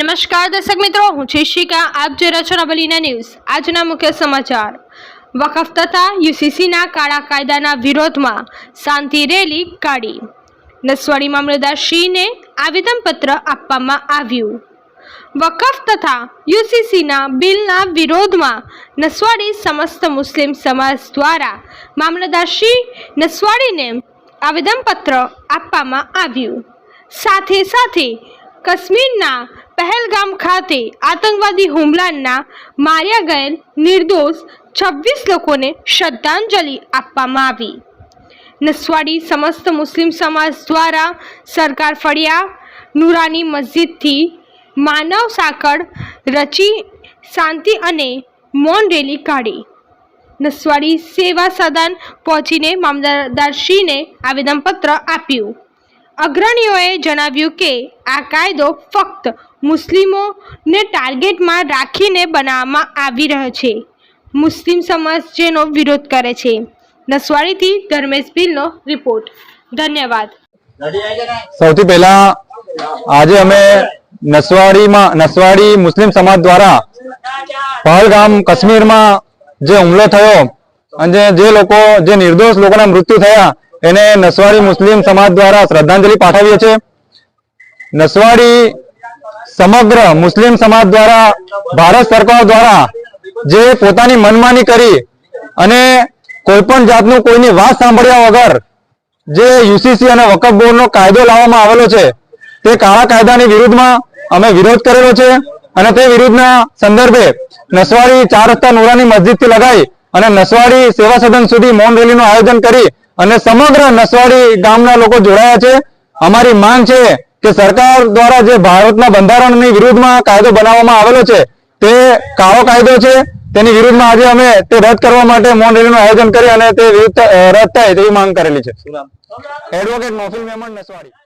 નમસ્કાર દર્શક મિત્રો, હું શિશિકા. આપ જોઈ રહ્યા છો નવલીના ન્યૂઝ. આજના મુખ્ય સમાચાર. વકફ તથા યુસીસીના કાળા કાયદાના વિરોધમાં શાંતિ રેલી કાઢી. નસવાડી મામલતદારશ્રીને આવેદનપત્ર આપવામાં આવ્યું. વકફ તથા યુસીસીના બિલના વિરોધમાં નસવાડી સમસ્ત મુસ્લિમ સમાજ દ્વારા મામલતદારશ્રી નસવાડીને આવેદનપત્ર આપવામાં આવ્યું. સાથે સાથે કાશ્મીરના પહેલગામ ખાતે આતંકવાદી હુમલાના માર્યા ગયેલ નિર્દોષ 26 લોકોને શ્રદ્ધાંજલિ આપવામાં આવી. નસવાડી સમસ્ત મુસ્લિમ સમાજ દ્વારા સરકાર ફળિયા નુરાની મસ્જિદથી માનવ સાંકળ રચી શાંતિ અને મૌન રેલી કાઢી. નસવાડી સેવા સદન પહોંચીને મામલતદારશ્રીને આવેદનપત્ર આપ્યું. અગ્રણીઓએ જણાવ્યું કે આ કાયદો ફક્ત મુસ્લિમોને ટાર્ગેટમાં રાખીને બનાવવામાં આવી રહ્યો છે. મુસ્લિમ સમાજ જેનો વિરોધ કરે છે. નસવાડીથી ધર્મેશ ભીલનો રિપોર્ટ. ધન્યવાદ. સૌથી પહેલા આજે અમે નસવાડી મુસ્લિમ સમાજ દ્વારા પહેલગામ કાશ્મીરમાં જે હુમલો થયો અને જે નિર્દોષ લોકોના મૃત્યુ થયા એને નસવાડી મુસ્લિમ સમાજ દ્વારા શ્રદ્ધાંજલિ પાઠવીએ છીએ. નસવાડી સમગ્ર મુસ્લિમ સમાજ દ્વારા ભારત સરકાર દ્વારા જે પોતાની મનમાની કરી અને કોઈ પણ જાતનું કોઈની વાત સાંભળ્યા વગર જે યુસીસી અને વકફ બોર્ડનો કાયદો લાવવામાં આવેલો છે તે કાળા કાયદાની વિરુદ્ધમાં અમે વિરોધ કરેલો છે અને તે વિરુદ્ધના સંદર્ભે નસવાડી 4 રસ્તા નુરાની મસ્જિદથી લગાઈ અને નસવાડી સેવા સદન સુધી મૌન રેલીનું આયોજન કરી અને સમગ્ર નસવાડી ગામના લોકો જોડાયા છે. અમારી માંગ છે કે સરકાર દ્વારા જે ભારતના બંધારણની વિરુદ્ધમાં કાયદો બનાવવામાં આવેલો છે તે કાળો કાયદો છે, તેની વિરુદ્ધમાં આજે અમે તે રદ કરવા માટે મૌન રેલીનું આયોજન કરી અને તે રદ થાય તેવી માંગ કરેલી છે. એડવોકેટ મોફિલ મેમણ, નસવાડી.